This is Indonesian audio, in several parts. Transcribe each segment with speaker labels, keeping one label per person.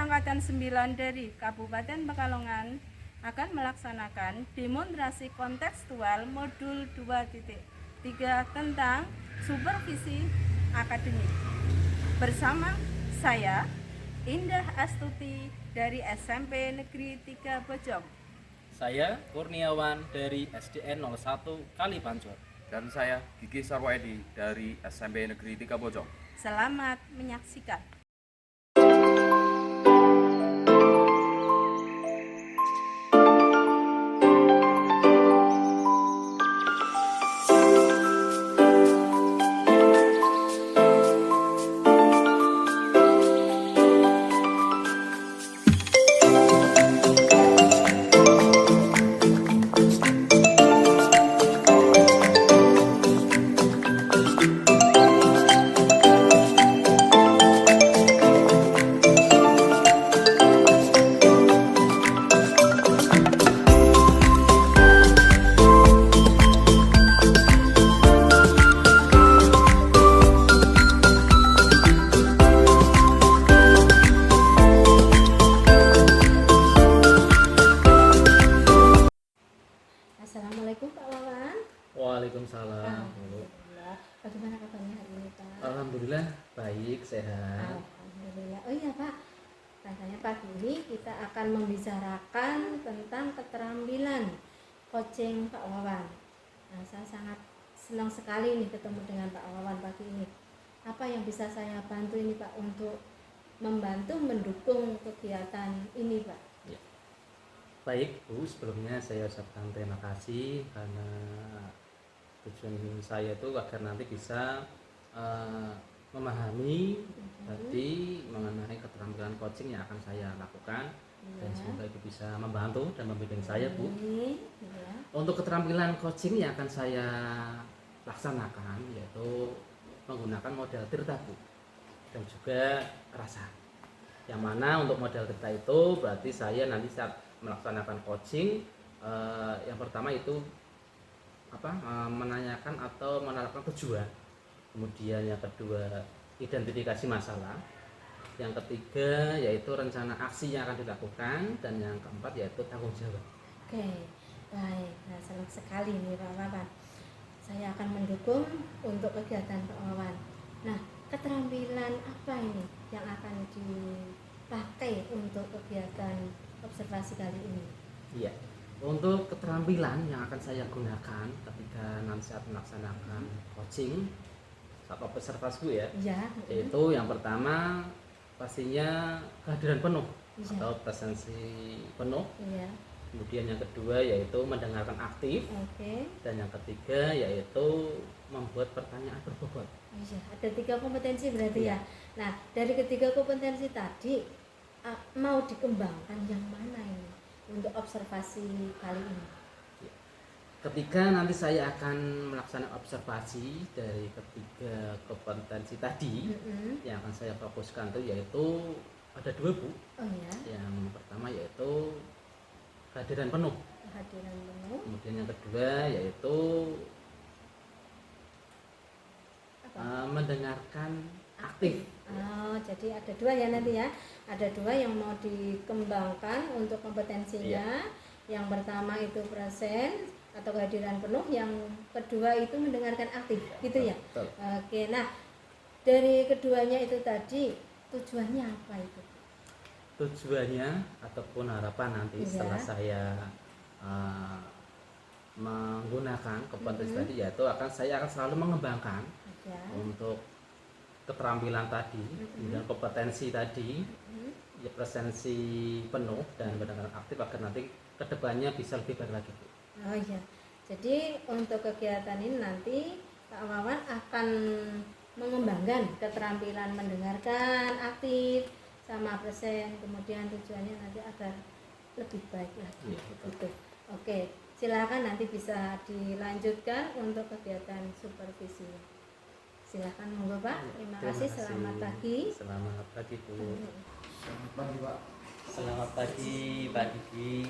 Speaker 1: Angkatan 9 dari Kabupaten Pekalongan akan melaksanakan demonstrasi kontekstual modul 2.3 tentang supervisi akademik. Bersama saya, Indah Astuti dari SMP Negeri 3 Bojong.
Speaker 2: Saya Kurniawan dari SDN 01 Kalipancur.
Speaker 3: Dan saya Gigi Sarwaedi dari SMP Negeri 3 Bojong.
Speaker 1: Selamat menyaksikan.
Speaker 4: Assalamualaikum Pak Wawan.
Speaker 2: Waalaikumsalam.
Speaker 4: Alhamdulillah. Bagaimana kabarnya hari ini Pak?
Speaker 2: Alhamdulillah baik, sehat.
Speaker 4: Alhamdulillah. Oh iya Pak, rasanya pagi ini kita akan membicarakan tentang keterampilan coaching Pak Wawan. Nah, saya sangat senang sekali nih ketemu dengan Pak Wawan pagi ini. Apa yang bisa saya bantu ini Pak untuk membantu mendukung kegiatan ini Pak?
Speaker 2: Baik Bu, sebelumnya saya ucapkan terima kasih karena tujuan saya itu agar nanti bisa memahami tadi mengenai keterampilan coaching yang akan saya lakukan dan semoga itu bisa membantu dan membimbing saya Bu. Untuk keterampilan coaching yang akan saya laksanakan yaitu menggunakan model tirta Bu dan juga rasa. Yang mana untuk model tirta itu berarti saya nanti saat melaksanakan coaching yang pertama itu menanyakan atau menerapkan tujuan, kemudian yang kedua identifikasi masalah, yang ketiga yaitu rencana aksi yang akan dilakukan, dan yang keempat yaitu tanggung jawab.
Speaker 4: Oke, baik. Nah, senang sekali nih Pak Wawan. Saya akan mendukung untuk kegiatan Pak Wawan. Nah, keterampilan apa ini yang akan dipakai untuk kegiatan observasi kali ini?
Speaker 2: Iya, untuk keterampilan yang akan saya gunakan ketika nanti saat melaksanakan coaching saat observasi ya, yaitu yang pertama pastinya kehadiran penuh atau presensi penuh. Kemudian yang kedua yaitu mendengarkan aktif. Dan yang ketiga yaitu membuat pertanyaan berbobot.
Speaker 4: Ada 3 kompetensi berarti ya. Nah, dari ketiga kompetensi tadi mau dikembangkan yang mana ini untuk observasi kali ini?
Speaker 2: Ketika nanti saya akan melaksanakan observasi dari ketiga kompetensi tadi, yang akan saya fokuskan itu yaitu ada 2 Bu. Yang pertama yaitu kehadiran penuh. Kemudian yang kedua yaitu mendengarkan aktif.
Speaker 4: Jadi ada 2 ya nanti ya. Ada 2 yang mau dikembangkan untuk kompetensinya. Yang pertama itu present atau kehadiran penuh, yang kedua itu mendengarkan aktif, gitu ya.
Speaker 2: Betul.
Speaker 4: Oke, nah dari keduanya itu tadi tujuannya apa itu?
Speaker 2: Tujuannya ataupun harapan nanti setelah saya menggunakan kompetensi tadi yaitu saya akan selalu mengembangkan untuk keterampilan tadi dan kompetensi tadi, ya presensi penuh dan mendengarkan aktif agar nanti kedepannya bisa lebih baik lagi Bu.
Speaker 4: Oh iya, jadi untuk kegiatan ini nanti Pak Wawan akan mengembangkan keterampilan mendengarkan aktif sama present, kemudian tujuannya nanti agar lebih baik lagi. Gitu. Oke, silakan nanti bisa dilanjutkan untuk kegiatan supervisi. Silakan monggo Pak. Terima kasih. Selamat pagi.
Speaker 2: Selamat pagi Bu.
Speaker 3: Selamat pagi Pak.
Speaker 2: Selamat pagi Pak Didi.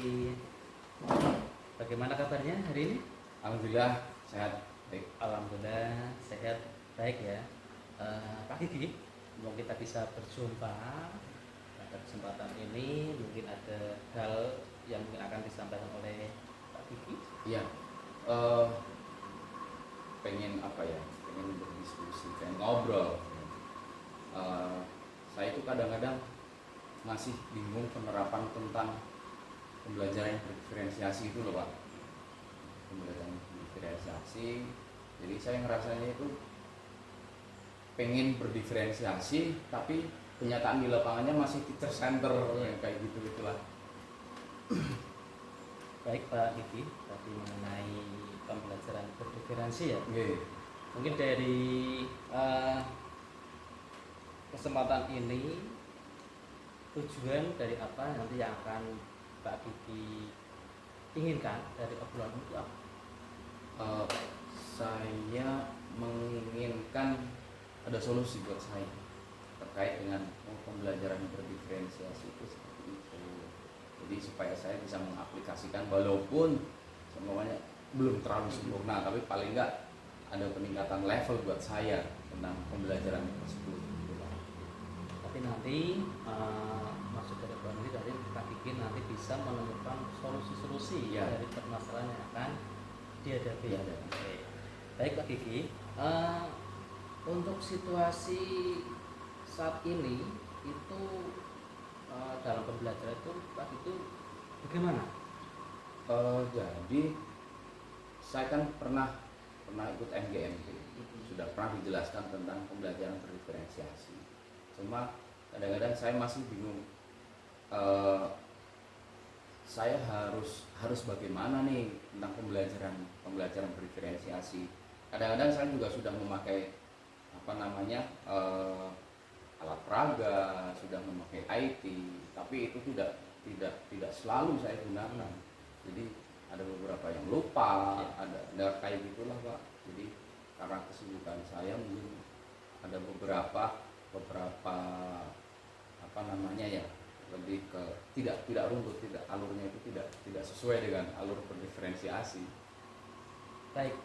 Speaker 2: Bagaimana kabarnya hari ini?
Speaker 3: Alhamdulillah sehat. Baik.
Speaker 2: Alhamdulillah sehat baik ya. Pak Didi, kita bisa berjumpa pada kesempatan ini mungkin ada hal yang mungkin akan disampaikan oleh Pak Kiki.
Speaker 3: Iya, pengen apa ya, pengen berdiskusi, pengen ngobrol. Saya itu kadang-kadang masih bingung penerapan tentang pembelajaran yang berdiferensiasi itu loh Pak. Pembelajaran berdiferensiasi, jadi saya ngerasanya itu pengen berdiferensiasi tapi kenyataan di lapangannya masih teacher center kayak gitu gitulah.
Speaker 2: Baik Pak Kiki, tadi mengenai pembelajaran berdiferensi ya.
Speaker 3: Oke.
Speaker 2: Mungkin dari kesempatan ini tujuan dari apa nanti yang akan Pak Kiki inginkan dari obrolan itu apa?
Speaker 3: Saya menginginkan ada solusi buat saya terkait dengan pembelajaran berdiferensiasi itu seperti itu. Jadi supaya saya bisa mengaplikasikan walaupun semuanya belum terlalu sempurna, tapi paling enggak ada peningkatan level buat saya tentang pembelajaran tersebut.
Speaker 2: Tapi nanti masuk dari obrolan ini dari Pak Kiki nanti bisa menemukan solusi-solusi
Speaker 3: Ya.
Speaker 2: dari permasalahan yang akan dihadapi.
Speaker 3: Ya.
Speaker 2: Oke. Baik Pak Kiki, untuk situasi saat ini itu dalam pembelajaran itu Pak itu bagaimana?
Speaker 3: Jadi saya kan pernah ikut MGMP, sudah pernah dijelaskan tentang pembelajaran berdiferensiasi. Cuma kadang-kadang saya masih bingung, saya harus bagaimana nih tentang pembelajaran berdiferensiasi. Kadang-kadang saya juga sudah memakai alat peraga, sudah memakai IT, tapi itu tidak selalu saya gunakan. Jadi ada beberapa yang lupa, ada kayak gitulah Pak. Jadi karena kesibukan saya mungkin ada beberapa lebih ke tidak runtut, alurnya itu tidak sesuai dengan alur berdiferensiasi.
Speaker 2: Baik,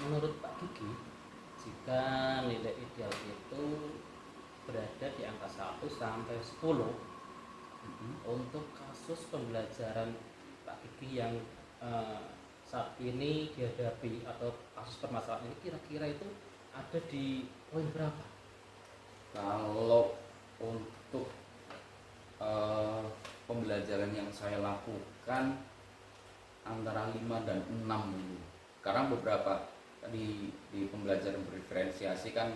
Speaker 2: menurut Pak Kiki, jika nilai ideal itu berada di angka 1 sampai 10 untuk kasus pembelajaran Pak Kiki yang saat ini dihadapi atau kasus permasalahan ini kira-kira itu ada di poin berapa?
Speaker 3: Kalau untuk pembelajaran yang saya lakukan antara 5 dan 6 dulu. Karena beberapa di pembelajaran berdiferensiasi kan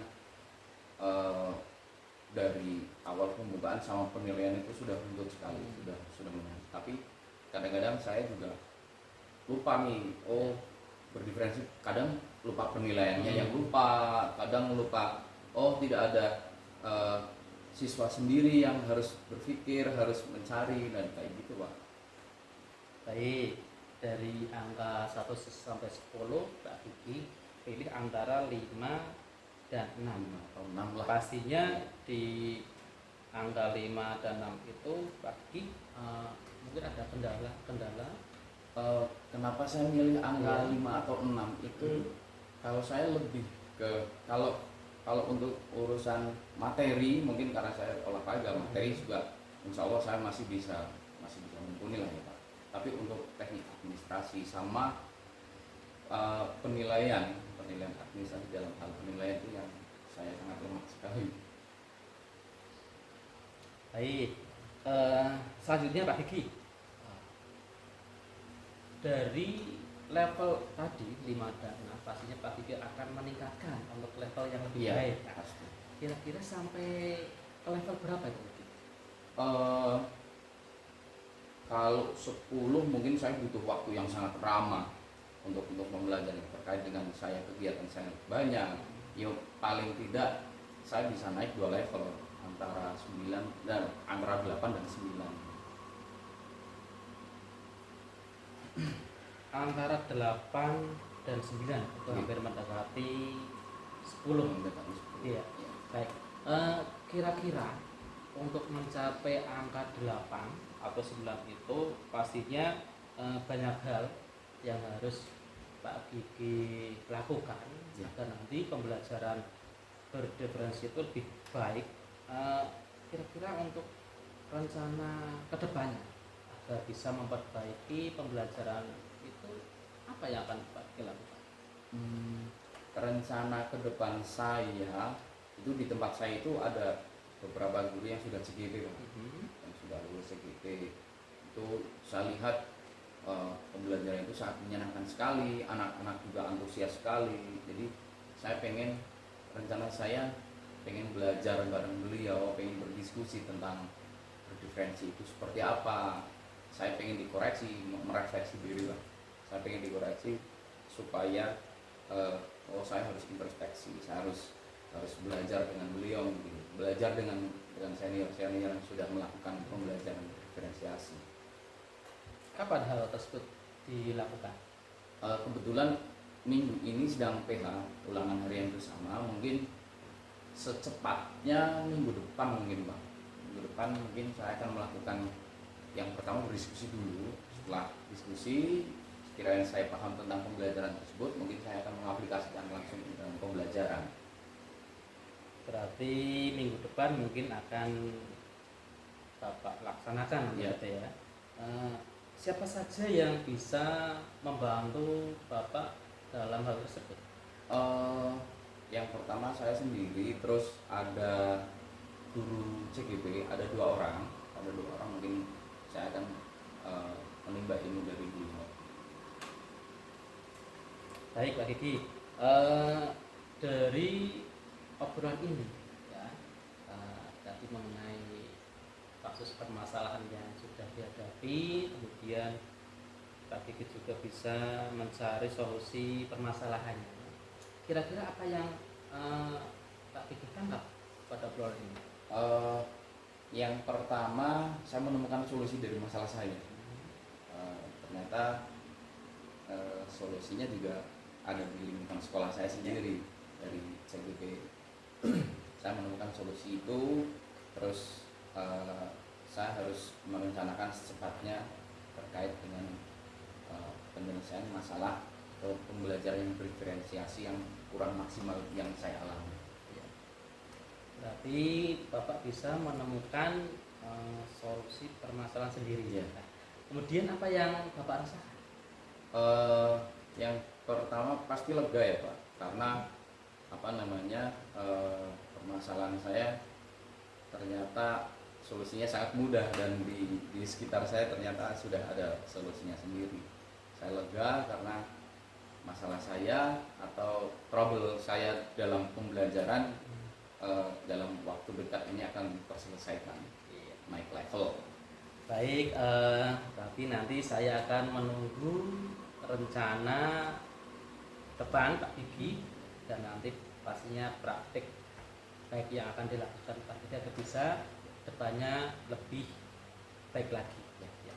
Speaker 3: dari awal pembukaan sama penilaian itu sudah runtut sekali, sudah menarik. Tapi kadang-kadang saya juga lupa nih, berdiferensi kadang lupa penilaiannya yang lupa, kadang lupa tidak ada siswa sendiri yang harus berpikir, harus mencari dan kayak gitu Pak.
Speaker 2: Baik, dari angka 1 sampai 10 Pak Kiki pilih antara 5 dan 6
Speaker 3: atau 6 lah.
Speaker 2: Pastinya di angka 5 dan 6 itu Pak Kiki mungkin ada kendala.
Speaker 3: Kenapa saya milih angka 5 atau 6 itu? Kalau saya lebih ke kalau untuk urusan materi, mungkin karena saya olahraga, materi juga insya Allah saya masih bisa mumpuni lah ya Pak. Tapi untuk teknik administrasi sama penilaian administrasi dalam hal penilaian itu yang saya sangat lemah sekali.
Speaker 2: Baik, selanjutnya Pak Kiki, dari level tadi 5 dan 6 pastinya Pak Kiki akan meningkatkan untuk level yang lebih baik. Nah,
Speaker 3: Pasti.
Speaker 2: kira-kira sampai ke level berapa itu?
Speaker 3: Kalau 10 mungkin saya butuh waktu yang sangat lama untuk mempelajari terkait dengan kegiatan saya banyak. Ya paling tidak saya bisa naik 2 level antara 9 dan antara 8 dan 9.
Speaker 2: Antara 8 dan 9 itu hampir mendekati 10. Iya. Baik. Kira-kira untuk mencapai angka 8 atau 9 itu pastinya banyak hal yang harus Pak Kiki lakukan agar nanti pembelajaran berdiferensi itu lebih baik. Kira-kira untuk rencana kedepannya agar bisa memperbaiki pembelajaran itu apa yang akan Pak lakukan?
Speaker 3: Rencana ke depan saya itu di tempat saya itu ada beberapa guru yang sudah CGP Pak. Yang sudah lulus CGP itu saya lihat pembelajaran itu sangat menyenangkan sekali, anak-anak juga antusias sekali. Jadi rencana saya pengen belajar bareng beliau, pengen berdiskusi tentang berdifferensi itu seperti apa. Saya pengen dikoreksi, merefleksi diri lah. Saya pengen dikoreksi supaya saya harus introspeksi, saya harus belajar dengan beliau, mungkin belajar dengan senior yang sudah melakukan pembelajaran diferensiasi.
Speaker 2: Kapan hal tersebut dilakukan?
Speaker 3: Kebetulan minggu ini sedang PH ulangan harian bersama, mungkin secepatnya minggu depan mungkin Pak. Minggu depan mungkin saya akan melakukan yang pertama berdiskusi dulu. Setelah diskusi, sekiranya saya paham tentang pembelajaran tersebut, mungkin saya akan mengaplikasikan langsung dalam pembelajaran.
Speaker 2: Berarti minggu depan mungkin akan Bapak laksanakan
Speaker 3: Ya.
Speaker 2: gitu ya. Siapa saja yang bisa membantu Bapak dalam hal tersebut?
Speaker 3: Yang pertama saya sendiri, terus ada guru CGP, ada dua orang mungkin saya akan menimba ilmu dari beliau.
Speaker 2: Baik Pak Kiki, dari obrolan ini ya, tadi mengenai kasus permasalahan yang sudah dihadapi, kemudian Pak Kiki juga bisa mencari solusi permasalahannya. Kira-kira apa yang Pak Kiki tangkap pada obrolan ini?
Speaker 3: Yang pertama saya menemukan solusi dari masalah saya. Ternyata solusinya juga ada di lingkungan sekolah saya sendiri dari CGP. Saya menemukan solusi itu, terus saya harus merencanakan secepatnya terkait dengan penyelesaian masalah atau pembelajaran yang berdiferensiasi yang kurang maksimal yang saya alami.
Speaker 2: Berarti Bapak bisa menemukan solusi permasalahan sendiri ya. Kemudian apa yang Bapak rasakan?
Speaker 3: Yang pertama pasti lega ya Pak, karena permasalahan saya ternyata solusinya sangat mudah, dan di sekitar saya ternyata sudah ada solusinya sendiri. Saya lega karena masalah saya atau trouble saya dalam pembelajaran dalam waktu dekat ini akan terselesaikan, naik level.
Speaker 2: Baik, tapi nanti saya akan menunggu rencana depan Pak Kiki, dan nanti pastinya praktik baik yang akan dilakukan Pak Kiki agar bisa depannya lebih baik lagi. Ya.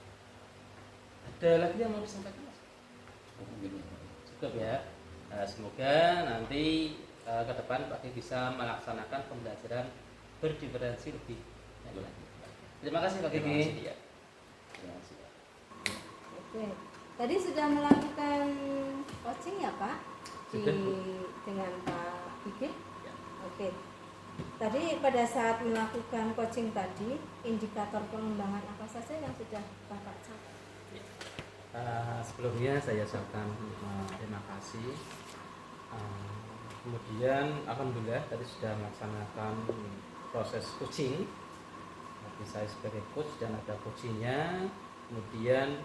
Speaker 2: Ada lagi yang mau disampaikan Mas? Cukup ya. Semoga nanti ke depan Pak Kiki bisa melaksanakan pembelajaran berdiferensi lebih baik lagi. Terima kasih Pak Kiki.
Speaker 3: Terima kasih.
Speaker 4: Oke. Tadi sudah melakukan coaching ya Pak?
Speaker 2: Sudah, Bu.
Speaker 4: Dengan Pak Kiki?
Speaker 2: Ya.
Speaker 4: Oke. Tadi pada saat melakukan coaching tadi, indikator pengembangan apa saja yang sudah Bapak capai?
Speaker 2: Sebelumnya saya ucapkan terima kasih. Kemudian alhamdulillah tadi sudah melaksanakan proses coaching. Jadi saya sebagai coach dan ada coachingnya. Kemudian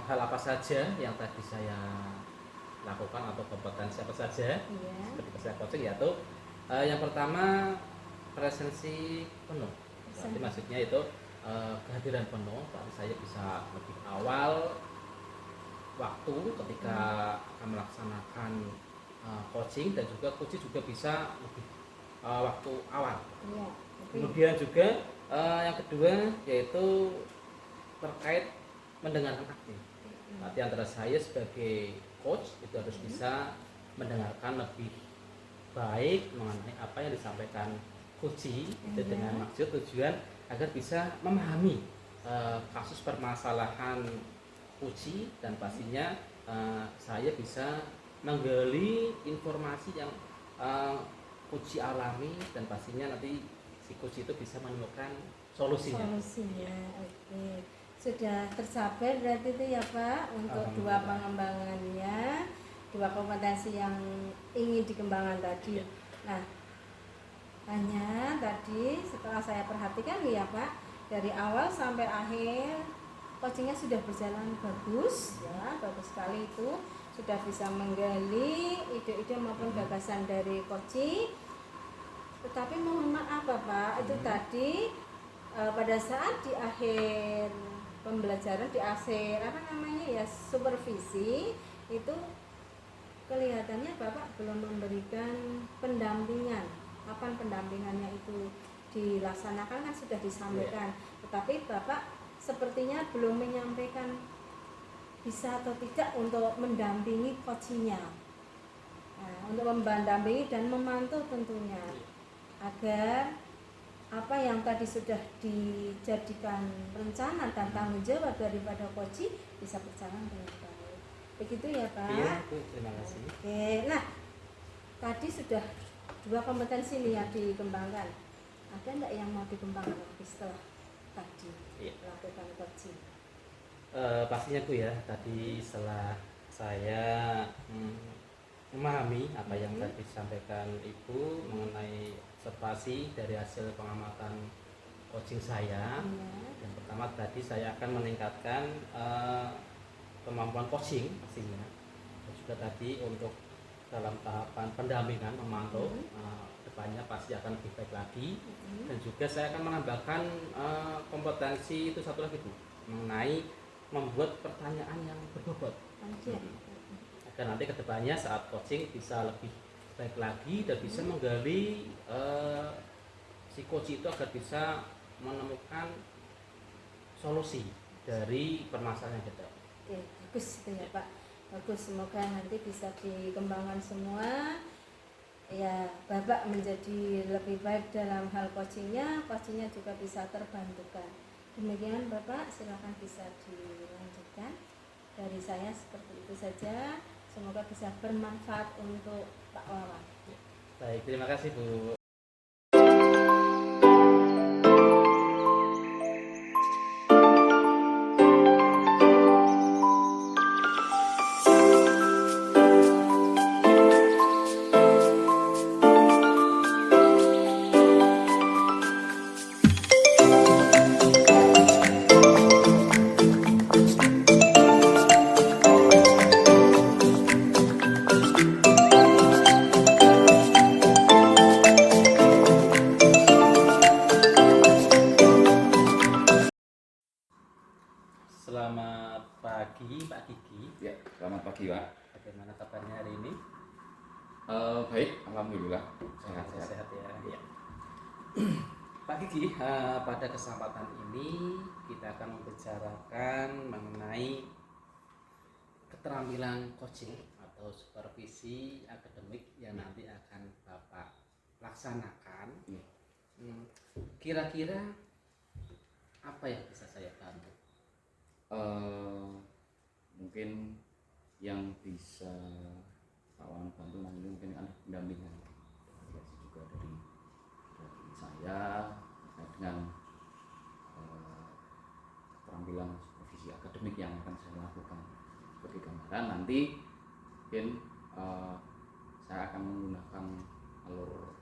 Speaker 2: hal apa saja yang tadi saya lakukan atau kompetensi apa saja
Speaker 4: Iya.
Speaker 2: ketika saya coaching, yaitu yang pertama presensi penuh. Berarti maksudnya itu kehadiran penuh, berarti saya bisa lebih awal waktu ketika akan melaksanakan coaching, dan juga coaching juga bisa lebih waktu awal.
Speaker 4: Iya.
Speaker 2: Kemudian juga yang kedua yaitu terkait mendengarkan aktif. Berarti antara saya sebagai coach itu harus bisa mendengarkan lebih baik mengenai apa yang disampaikan coaching, itu dengan maksud tujuan agar bisa memahami kasus permasalahan coaching, dan pastinya saya bisa menggali informasi yang coaching alami, dan pastinya nanti si coach itu bisa menemukan solusinya.
Speaker 4: Oke, sudah tercapai berarti itu ya Pak untuk dua pengembangannya, dua kompetensi yang ingin dikembangkan tadi. Nah, hanya tadi setelah saya perhatikan ya Pak, dari awal sampai akhir coachingnya sudah berjalan bagus ya, bagus sekali itu, sudah bisa menggali ide-ide maupun gagasan dari coaching. Tetapi mohon maaf Bapak, itu tadi pada saat di akhir pembelajaran, di akhir supervisi itu kelihatannya Bapak belum memberikan pendampingan. Kapan pendampingannya itu dilaksanakan kan sudah disampaikan, tetapi Bapak sepertinya belum menyampaikan bisa atau tidak untuk mendampingi coachingnya. Nah, untuk mendampingi dan memantau tentunya agar apa yang tadi sudah dijadikan rencana dan tanggung jawab daripada coaching bisa berjalan dengan baik. Begitu ya Pak?
Speaker 2: Iya, Bu, terima kasih.
Speaker 4: Oke, nah tadi sudah dua kompetensi nih yang dikembangkan. Ada enggak yang mau dikembangkan lagi setelah tadi lakukan coaching?
Speaker 2: Pastinya Bu ya, tadi setelah saya memahami apa yang tadi disampaikan Ibu mengenai observasi dari hasil pengamatan coaching saya. Yang pertama tadi saya akan meningkatkan kemampuan coaching pastinya, dan juga tadi untuk dalam tahapan pendampingan memantau depannya pasti akan lebih baik lagi. Dan juga saya akan menambahkan kompetensi itu satu lagi Bu, mengenai membuat pertanyaan yang berbobot agar nanti kedepannya saat coaching bisa lebih baik lagi dan bisa menggali si coach itu agar bisa menemukan solusi dari permasalahan yang ada.
Speaker 4: Oke, bagus itu ya Pak. Bagus, semoga nanti bisa dikembangkan semua. Ya, Bapak menjadi lebih baik dalam hal coachingnya juga bisa terbantukan. Demikian Bapak, silakan bisa dilanjutkan. Dari saya seperti itu saja. Semoga bisa bermanfaat untuk Pak Wawan.
Speaker 2: Baik, terima kasih Bu. Selamat pagi Pak Gigi.
Speaker 3: Ya, selamat pagi Pak.
Speaker 2: Bagaimana kabarnya hari ini?
Speaker 3: Baik, alhamdulillah sehat-sehat.
Speaker 2: Sehat ya. Ya. Pak Gigi, pada kesempatan ini kita akan membicarakan mengenai keterampilan coaching atau supervisi akademik yang nanti akan Bapak laksanakan.
Speaker 3: Ya.
Speaker 2: Kira-kira apa yang bisa saya bantu?
Speaker 3: Mungkin yang bisa Pak Wawan bantu nanti mungkin ada pendampingan juga dari saya terkait dengan keterampilan supervisi akademik yang akan saya lakukan. Sebagai gambaran nanti mungkin saya akan menggunakan alur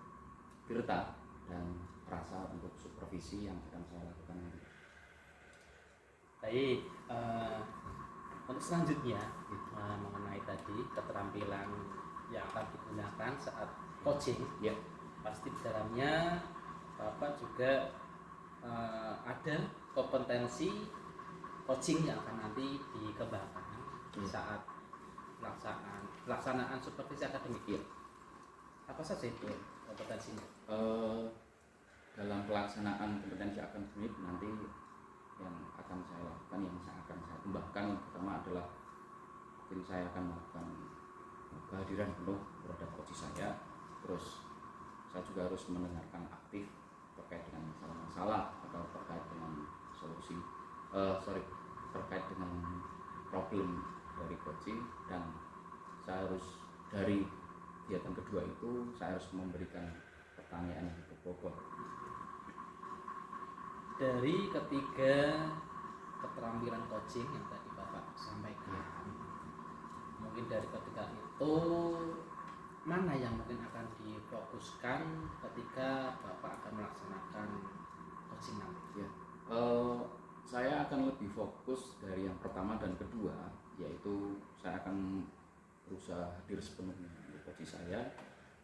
Speaker 3: Tirta dan Rasa untuk supervisi yang akan saya lakukan nanti.
Speaker 2: Baik, untuk selanjutnya mengenai tadi keterampilan yang akan digunakan saat coaching,
Speaker 3: Ya,
Speaker 2: pasti di dalamnya Bapak juga ada kompetensi coaching yang akan nanti dikembangkan saat pelaksanaan supervisi akademik.
Speaker 3: Ya.
Speaker 2: Apa saja itu kompetensinya?
Speaker 3: Dalam pelaksanaan kompetensi akademik nanti yang akan saya lakukan, yang akan saya kembangkan, yang pertama adalah mungkin saya akan melakukan kehadiran penuh terhadap coach saya. Terus saya juga harus mendengarkan aktif terkait dengan masalah-masalah atau terkait dengan terkait dengan problem dari coaching. Dan saya harus dari kegiatan kedua itu saya harus memberikan pertanyaan yang berbobot.
Speaker 2: dari ketiga keterampilan coaching yang tadi Bapak sampaikan, mungkin dari ketiga itu mana yang mungkin akan difokuskan ketika Bapak akan melaksanakan coaching nanti?
Speaker 3: Ya. Saya akan lebih fokus dari yang pertama dan kedua, yaitu saya akan berusaha hadir sepenuhnya di coaching saya,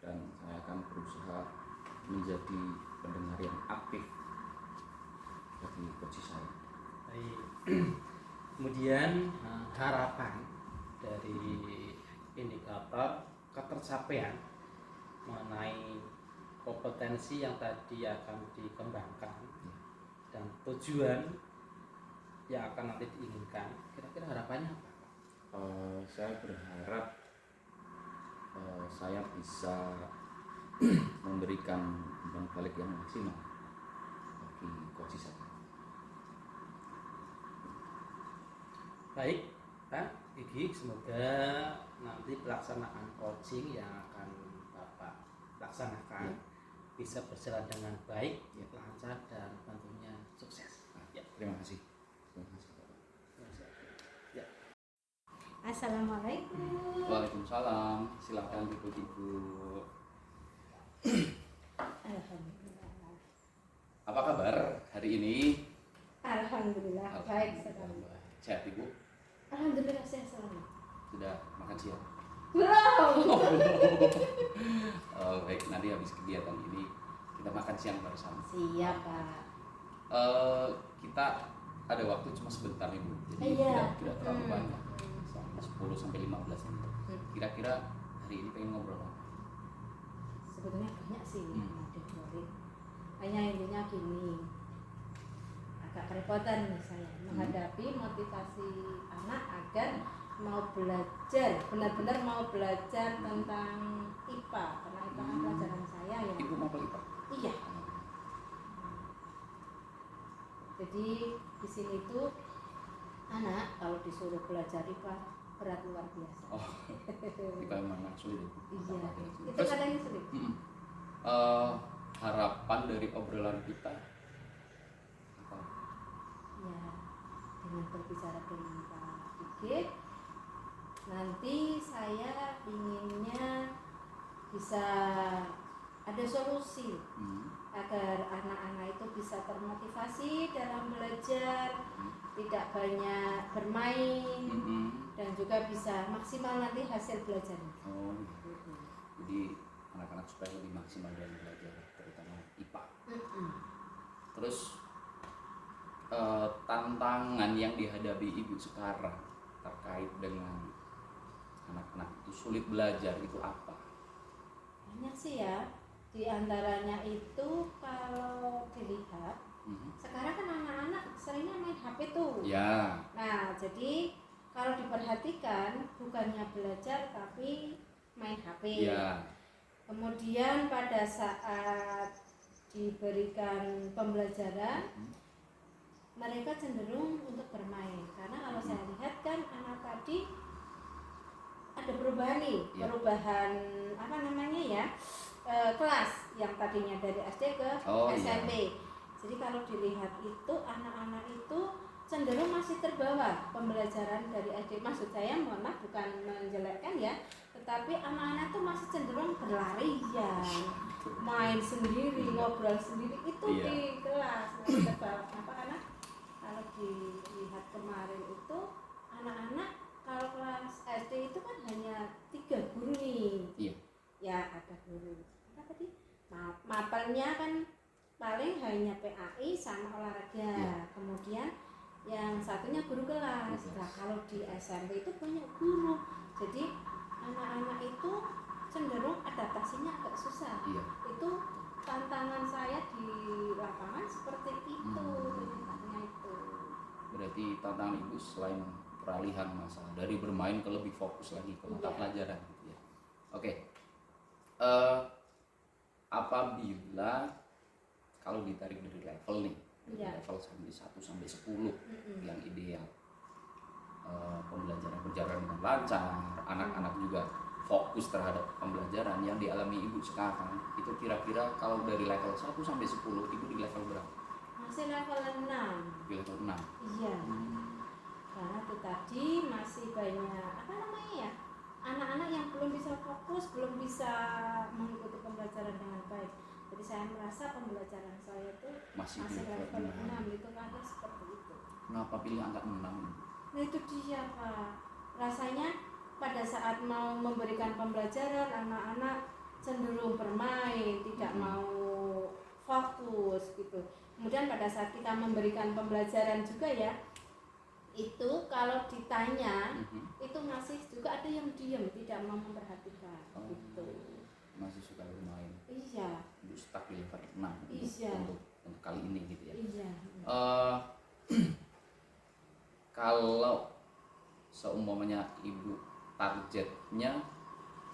Speaker 3: dan saya akan berusaha menjadi pendengar yang aktif bagi coaching saya.
Speaker 2: Baik. Kemudian harapan dari indikator ketercapaian mengenai kompetensi yang tadi akan dikembangkan dan tujuan yang akan nanti diinginkan, kira-kira harapannya apa?
Speaker 3: Saya berharap saya bisa memberikan umpan balik yang maksimal bagi coaching saya.
Speaker 2: Baik, Pak Gigi, semoga nanti pelaksanaan coaching yang akan Bapak laksanakan bisa berjalan dengan baik, lancar, dan tentunya sukses. Ya.
Speaker 3: Terima kasih. Terima kasih, Bapak.
Speaker 2: Ya.
Speaker 4: Assalamualaikum.
Speaker 3: Waalaikumsalam. Silakan ibu-ibu.
Speaker 4: Alhamdulillah.
Speaker 3: Apa kabar hari ini?
Speaker 4: Alhamdulillah baik sekali.
Speaker 3: Sehat ibu?
Speaker 4: Alhamdulillah sehat selalu.
Speaker 3: Sudah makan siang?
Speaker 4: Belum.
Speaker 3: Oh, baik, nanti habis kegiatan ini kita makan siang bersama.
Speaker 4: Siap Pak.
Speaker 3: Kita ada waktu cuma sebentar ibu, jadi
Speaker 4: Iya.
Speaker 3: tidak terlalu banyak, 10 sampai 15 menit. Kira-kira hari ini pengen ngobrol apa?
Speaker 4: Sebetulnya banyak sih yang mau diobrolin. Hanya intinya gini, agak kerepotan nih saya menghadapi motivasi anak agar mau belajar, benar-benar mau belajar tentang IPA, karena itu kan pelajaran saya ya.
Speaker 3: Ibu mau beli Pak?
Speaker 4: Iya. Jadi di sini tuh anak kalau disuruh belajar IPA berat luar biasa.
Speaker 3: Oh, kita memang sulit.
Speaker 4: Iya. Itu
Speaker 3: Terus,
Speaker 4: katanya sulit.
Speaker 3: harapan dari obrolan kita apa?
Speaker 4: Ya, dengan berbicara dengan Pak Sigit, nanti saya inginnya bisa ada solusi agar anak-anak itu bisa termotivasi dalam belajar, tidak banyak bermain, dan juga bisa maksimal nanti hasil belajarnya.
Speaker 3: Oh, jadi anak-anak supaya lebih maksimal dalam belajar, terutama IPA. Terus tantangan yang dihadapi ibu sekarang terkait dengan anak-anak itu sulit belajar itu apa?
Speaker 4: Banyak sih ya, di antaranya itu kalau dilihat sekarang kan anak-anak seringnya main HP tuh.
Speaker 3: Ya.
Speaker 4: Nah, jadi kalau diperhatikan bukannya belajar tapi main HP.
Speaker 3: Ya.
Speaker 4: Kemudian pada saat diberikan pembelajaran, mereka cenderung untuk bermain. Karena kalau saya lihat kan anak tadi ada perubahan nih, perubahan apa namanya ya, kelas yang tadinya dari SD ke SMP. Jadi kalau dilihat itu anak-anak itu cenderung masih terbawa pembelajaran dari SD. Maksud saya, mohon maaf bukan menjelekkan ya, tetapi anak-anak itu masih cenderung berlarian, main sendiri, ngobrol sendiri itu di kelas masih terbawa. Kenapa? Karena kalau dilihat kemarin itu anak-anak kalau kelas SD itu kan hanya 3 guru nih.
Speaker 3: Iya.
Speaker 4: Ya ada guru. Apa tadi? Mapelnya kan paling hanya PAI sama olahraga. Kemudian yang satunya guru kelas. Nah kalau di SMP itu banyak guru. Jadi anak-anak itu cenderung adaptasinya agak susah.
Speaker 3: Iya.
Speaker 4: Itu tantangan saya di lapangan seperti itu. Itu.
Speaker 3: Berarti tantangan ibu selain peralihan masa dari bermain ke lebih fokus lagi ke mata pelajaran gitu ya. Oke. Apabila kalau ditarik dari level nih, level sampai 1 sampai 10 yang ideal, pembelajaran berjalan dengan lancar, anak-anak juga fokus terhadap pembelajaran yang dialami ibu sekarang, itu kira-kira kalau dari level 1 sampai 10 ibu di level berapa?
Speaker 4: Masih level 6.
Speaker 3: Di level 6.
Speaker 4: Iya. Karena itu tadi masih banyak apa namanya ya? Anak-anak yang belum bisa fokus, belum bisa mengikuti pembelajaran dengan baik. Jadi saya merasa pembelajaran saya itu
Speaker 3: Masih
Speaker 4: masih
Speaker 3: di level
Speaker 4: level
Speaker 3: 6.
Speaker 4: 6 itu kadang seperti itu.
Speaker 3: Kenapa pilih angka 6?
Speaker 4: Nah itu dia Pak. Rasanya pada saat mau memberikan pembelajaran anak-anak cenderung bermain, tidak mau fokus gitu. Kemudian pada saat kita memberikan pembelajaran juga ya, itu kalau ditanya itu masih juga ada yang diam, tidak mau memperhatikan gitu.
Speaker 3: Masih suka bermain.
Speaker 4: Iya.
Speaker 3: Untuk stuck di level 6
Speaker 4: Iya.
Speaker 3: untuk kali ini gitu ya.
Speaker 4: Iya.
Speaker 3: Kalau seumpamanya ibu targetnya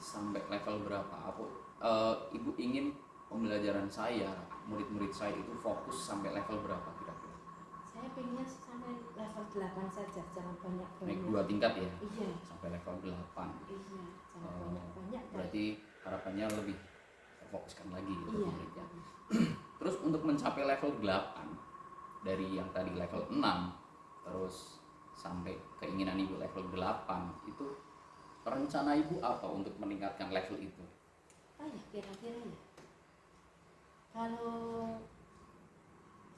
Speaker 3: sampai level berapa? Ibu ingin pembelajaran saya, murid-murid saya itu fokus sampai level berapa kira-kira?
Speaker 4: Saya pengennya sampai level 8 saja, jangan banyak
Speaker 3: Naik
Speaker 4: banyak.
Speaker 3: 2 tingkat ya?
Speaker 4: Iya.
Speaker 3: Sampai level 8.
Speaker 4: Iya, jangan banyak banyak.
Speaker 3: Berarti harapannya lebih terfokuskan lagi gitu
Speaker 4: Iya.
Speaker 3: muridnya. Terus untuk mencapai level 8 dari yang tadi level 6 terus sampai keinginan ibu level 8 itu rencana ibu apa untuk meningkatkan level itu?
Speaker 4: Oh ya kira-kira ya. Kalau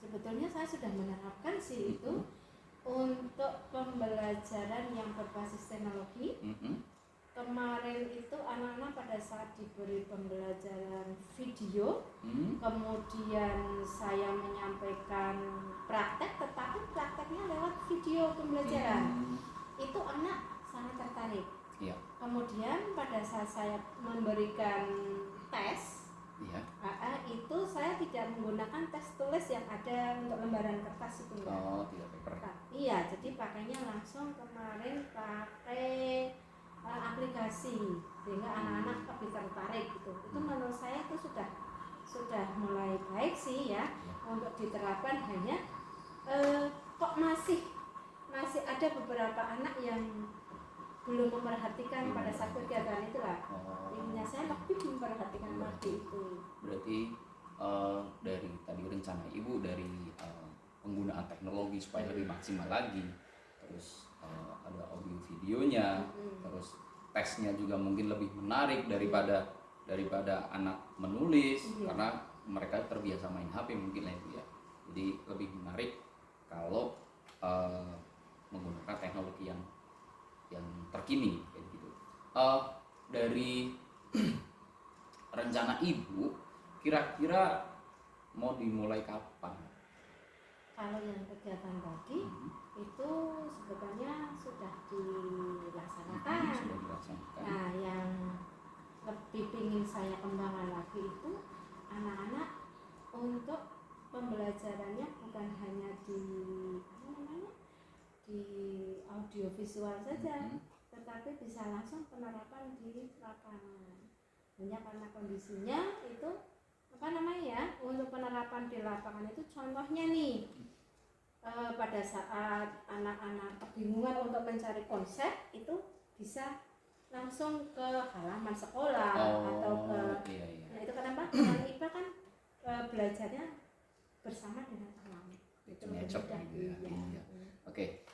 Speaker 4: sebetulnya saya sudah menerapkan sih itu untuk pembelajaran yang berbasis teknologi. Kemarin itu anak-anak pada saat diberi pembelajaran video, kemudian saya menyampaikan praktek, tetapi prakteknya lewat video pembelajaran. Itu anak sangat tertarik.
Speaker 3: Iya.
Speaker 4: Kemudian pada saat saya memberikan tes,
Speaker 3: Iya.
Speaker 4: itu saya tidak menggunakan tes tulis yang ada untuk lembaran kertas itu enggak.
Speaker 3: Oh, tidak paper.
Speaker 4: Iya, jadi pakainya langsung kemarin pakai aplikasi sehingga anak-anak lebih tertarik gitu. Itu menurut saya itu sudah mulai baik sih ya untuk diterapkan. Hanya kok masih ada beberapa anak yang belum memperhatikan pada saat kegiatan itulah. Intinya saya lebih memperhatikan lagi itu.
Speaker 3: Berarti dari tadi rencana ibu dari penggunaan teknologi supaya lebih maksimal lagi, terus ada audio videonya, terus tesnya juga mungkin lebih menarik daripada anak menulis.
Speaker 4: Iya.
Speaker 3: Karena mereka terbiasa main HP mungkin lah itu ya. Jadi lebih menarik kalau menggunakan teknologi yang terkini kayak gitu. Dari rencana ibu kira-kira mau dimulai kapan?
Speaker 4: Kalau yang kegiatan tadi itu sebetulnya sudah dilaksanakan.
Speaker 3: Sudah dilaksanakan.
Speaker 4: Nah, yang lebih ingin saya kembangkan lagi itu anak-anak untuk pembelajarannya bukan hanya di di audio visual saja, tetapi bisa langsung penerapan di lapangan. Hanya karena kondisinya itu untuk penerapan di lapangan itu contohnya nih pada saat anak-anak kebingungan untuk mencari konsep itu bisa langsung ke halaman sekolah atau ke
Speaker 3: iya.
Speaker 4: Nah itu kenapa dengan IPA kan belajarnya bersama dengan alam itu
Speaker 3: Ngecok
Speaker 4: mudah.
Speaker 3: gitu ya.
Speaker 4: Iya.
Speaker 3: Iya. Oke.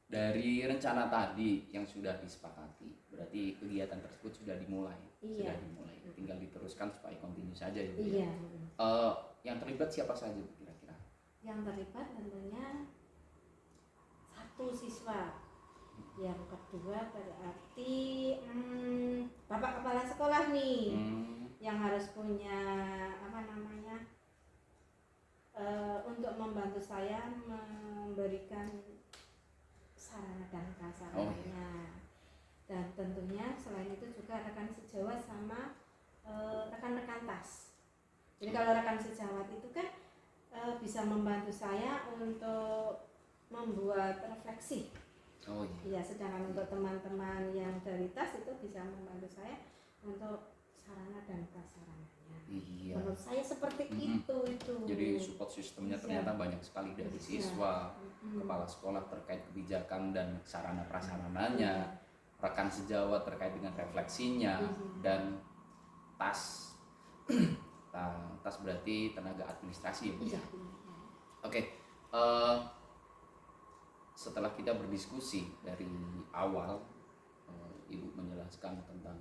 Speaker 3: Dari rencana tadi yang sudah disepakati, berarti kegiatan tersebut sudah dimulai.
Speaker 4: Iya.
Speaker 3: Sudah dimulai. Tinggal diteruskan supaya kontinu saja ya. Bu,
Speaker 4: Iya.
Speaker 3: ya? Yang terlibat siapa saja Bu, kira-kira?
Speaker 4: Yang terlibat tentunya 1 siswa, yang kedua berarti bapak kepala sekolah nih yang harus punya untuk membantu saya memberikan sarana dan prasarananya. Dan tentunya selain itu juga rekan sejawat sama rekan-rekan TAS. Jadi kalau rekan sejawat itu kan bisa membantu saya untuk membuat refleksi.
Speaker 3: Oh iya.
Speaker 4: Iya, sedangkan untuk teman-teman yang dari TAS itu bisa membantu saya untuk sarana dan prasarananya.
Speaker 3: Iya.
Speaker 4: Menurut saya seperti itu.
Speaker 3: Jadi support sistemnya ternyata banyak sekali dari siswa, kepala sekolah terkait kebijakan dan sarana prasarananya, rekan sejawat terkait dengan refleksinya, dan TAS. TAS berarti tenaga administrasi ya Bu?
Speaker 4: Iya.
Speaker 3: Oke, setelah kita berdiskusi dari awal, Ibu menjelaskan tentang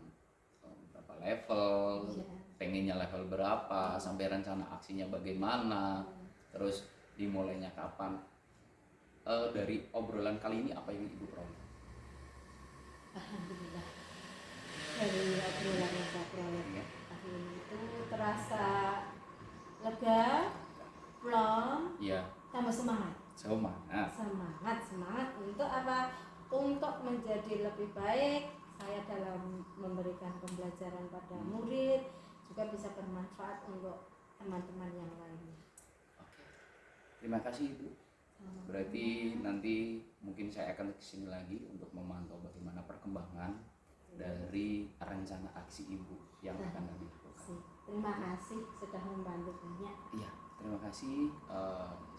Speaker 3: berapa level,
Speaker 4: Iya.
Speaker 3: pengennya level berapa, sampai rencana aksinya bagaimana, terus dimulainya kapan. Dari obrolan kali ini apa yang Ibu peroleh?
Speaker 4: Alhamdulillah, dari obrolan yang saya peroleh
Speaker 3: Ya.
Speaker 4: hari ini itu terasa lega, plong,
Speaker 3: Iya,
Speaker 4: tambah semangat.
Speaker 3: semangat.
Speaker 4: Untuk apa? Untuk menjadi lebih baik saya dalam memberikan pembelajaran pada murid, juga bisa bermanfaat untuk teman-teman yang lainnya.
Speaker 3: Oke. Terima kasih Ibu. Berarti nanti mungkin saya akan kesini lagi untuk memantau bagaimana perkembangan dari rencana aksi Ibu yang akan nanti dilakukan.
Speaker 4: Terima kasih sudah membantu banyak.
Speaker 3: Iya, terima kasih.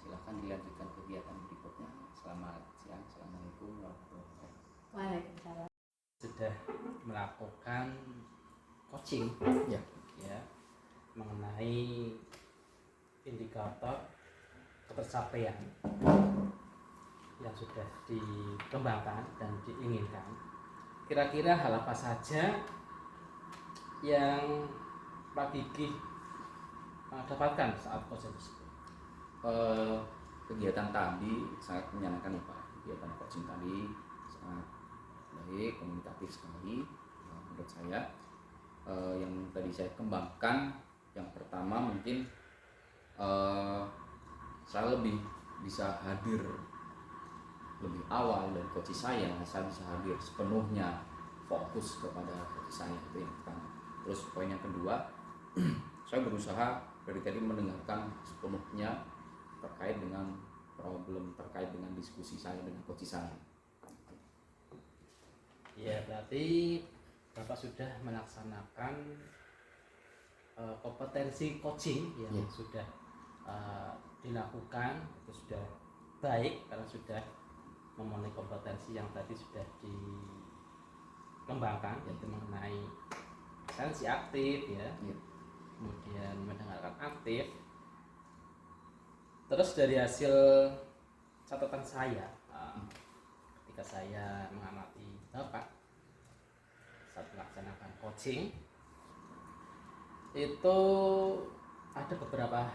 Speaker 3: Silahkan dilanjutkan kegiatan berikutnya. Selamat siang. Assalamualaikum warahmatullahi wabarakatuh.
Speaker 4: Waalaikumsalam.
Speaker 2: Sudah melakukan coaching
Speaker 3: Ya.
Speaker 2: ya mengenai indikator ketercapaian yang sudah dikembangkan dan diinginkan. Kira-kira hal apa saja yang Pak Gigi dapatkan saat coaching tersebut?
Speaker 3: Kegiatan tadi sangat menyenangkan ya Pak. Kegiatan coaching tadi sangat baik, komunikatif sekali menurut saya. Yang tadi saya kembangkan, yang pertama mungkin saya lebih bisa hadir lebih awal dari coach saya bisa hadir sepenuhnya fokus kepada coach saya, itu yang pertama. Terus poin yang kedua, saya berusaha dari tadi mendengarkan sepenuhnya terkait dengan problem, terkait dengan diskusi saya dengan coach saya.
Speaker 2: Ya, berarti Bapak sudah melaksanakan kompetensi coaching yang
Speaker 3: Ya.
Speaker 2: sudah dilakukan, itu sudah baik karena sudah memenuhi kompetensi yang tadi sudah dikembangkan, yaitu mengenai sensi aktif ya,
Speaker 3: Ya.
Speaker 2: kemudian mendengarkan aktif. Terus dari hasil catatan saya ketika saya mengamati Bapak saat melaksanakan coaching, itu ada beberapa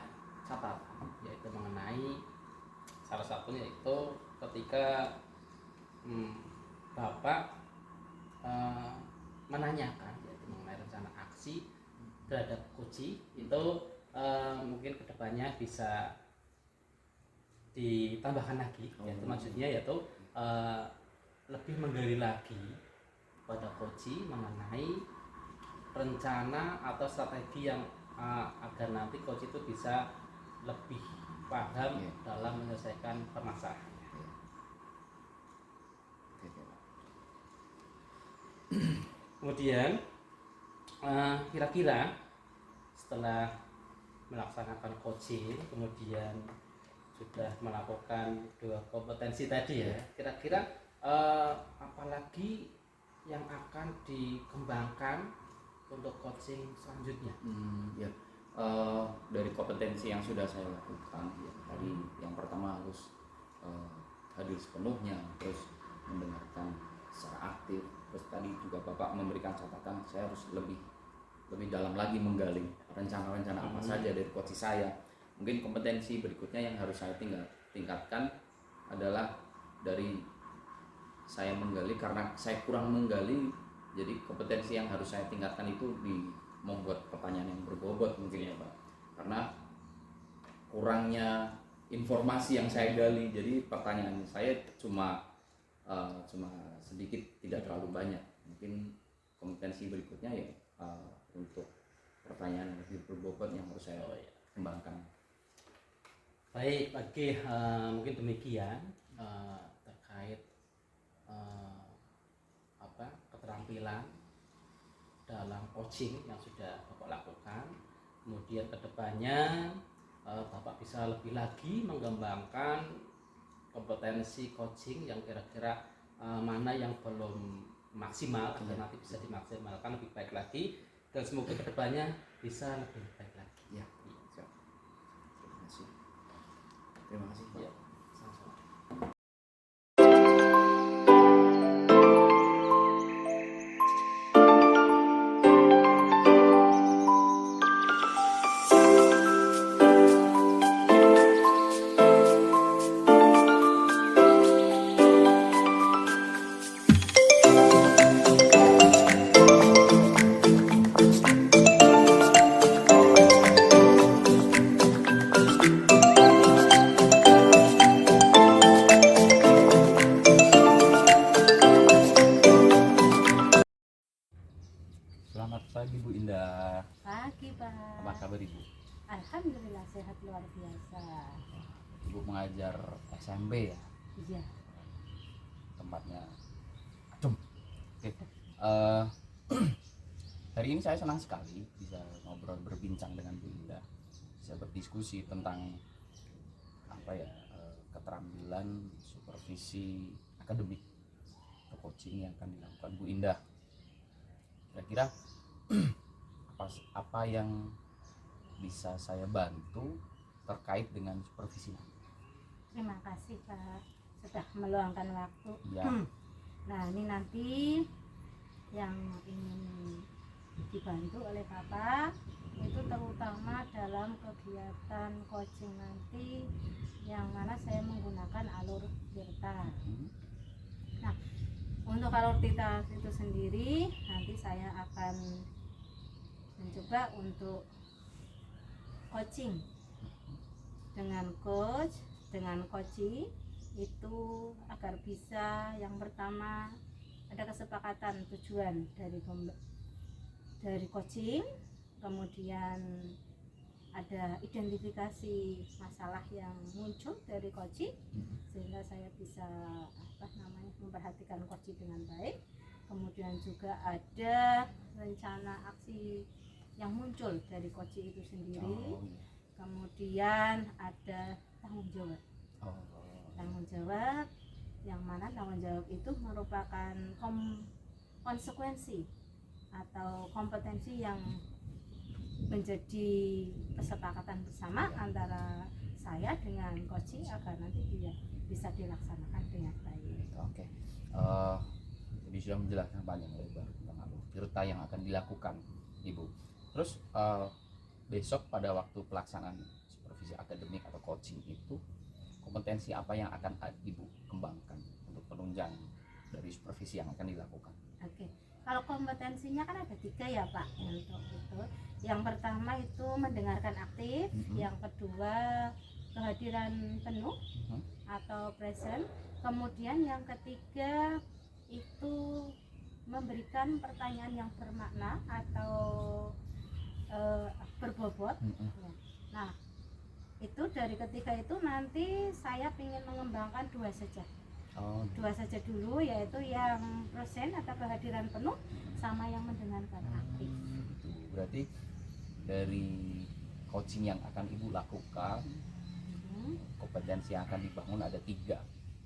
Speaker 2: catatan, yaitu mengenai salah satunya itu ketika Bapak menanyakan yaitu mengenai rencana aksi terhadap coaching itu, mungkin kedepannya bisa ditambahkan lagi, yaitu maksudnya yaitu lebih menggali lagi pada coaching mengenai rencana atau strategi yang agar nanti coach itu bisa lebih paham dalam menyelesaikan permasalahan. Kemudian kira-kira setelah melaksanakan coaching, kemudian sudah melakukan dua kompetensi tadi ya, kira-kira apalagi yang akan dikembangkan untuk coaching selanjutnya?
Speaker 3: Dari kompetensi yang sudah saya lakukan ya, tadi yang pertama harus hadir sepenuhnya, terus mendengarkan secara aktif, terus tadi juga Bapak memberikan catatan saya harus lebih dalam lagi menggali rencana-rencana apa saja dari coach saya. Mungkin kompetensi berikutnya yang harus saya tingkatkan adalah dari saya menggali, karena saya kurang menggali, jadi kompetensi yang harus saya tingkatkan itu di membuat pertanyaan yang berbobot mungkin ya Pak, karena kurangnya informasi yang saya gali, jadi pertanyaan saya cuma sedikit, tidak terlalu banyak. Mungkin kompetensi berikutnya ya untuk pertanyaan yang lebih berbobot yang harus saya kembangkan.
Speaker 2: Baik, Pak, mungkin demikian terkait keterampilan dalam coaching yang sudah Bapak lakukan. Kemudian kedepannya Bapak bisa lebih lagi mengembangkan kompetensi coaching yang kira-kira mana yang belum maksimal agar nanti bisa dimaksimalkan lebih baik lagi, dan semoga kedepannya bisa lebih baik lagi.
Speaker 3: Ya, terima kasih. Terima kasih Pak.
Speaker 2: Ya, sama-sama.
Speaker 3: Selamat pagi Bu Indah.
Speaker 1: Pagi,
Speaker 3: Apa
Speaker 1: Pak.
Speaker 3: kabar Ibu?
Speaker 1: Alhamdulillah sehat luar biasa.
Speaker 3: Ibu mengajar SMP ya,
Speaker 1: Iya.
Speaker 3: tempatnya. Acung. Oke. Hari ini saya senang sekali bisa ngobrol berbincang dengan Bu Indah, bisa berdiskusi tentang apa ya, keterampilan supervisi akademik atau coaching yang akan dilakukan Bu Indah. Kira-kira apa yang bisa saya bantu terkait dengan supervisi nanti?
Speaker 1: Terima kasih, Pak, sudah meluangkan waktu.
Speaker 3: Ya,
Speaker 1: Nah, ini nanti yang ingin dibantu oleh Bapak itu terutama dalam kegiatan coaching nanti yang mana saya menggunakan alur Tirta. Nah, untuk alur Tirta itu sendiri nanti saya akan mencoba untuk coaching dengan coach, dengan coaching itu agar bisa yang pertama ada kesepakatan tujuan dari coaching, kemudian ada identifikasi masalah yang muncul dari coaching sehingga saya bisa memperhatikan coaching dengan baik. Kemudian juga ada rencana aksi yang muncul dari coaching itu sendiri. Kemudian ada tanggung jawab. Tanggung jawab yang mana tanggung jawab itu merupakan konsekuensi atau kompetensi yang menjadi kesepakatan bersama antara saya dengan coaching agar nanti dia bisa dilaksanakan dengan baik.
Speaker 3: Oke. Jadi sudah menjelaskan panjang lebar tentang alur Tirta yang akan dilakukan Ibu. Terus besok pada waktu pelaksanaan supervisi akademik atau coaching itu kompetensi apa yang akan Ibu kembangkan untuk penunjang dari supervisi yang akan dilakukan?
Speaker 1: Oke. Kalau kompetensinya kan ada 3 ya Pak untuk itu. Yang pertama itu mendengarkan aktif, yang kedua kehadiran penuh atau present, kemudian yang ketiga itu memberikan pertanyaan yang bermakna atau berbobot. Nah, itu dari ketiga itu nanti saya ingin mengembangkan 2 saja. 2 saja dulu, yaitu yang present atau kehadiran penuh sama yang mendengarkan aktif.
Speaker 3: Berarti dari coaching yang akan Ibu lakukan, kompetensi yang akan dibangun ada 3.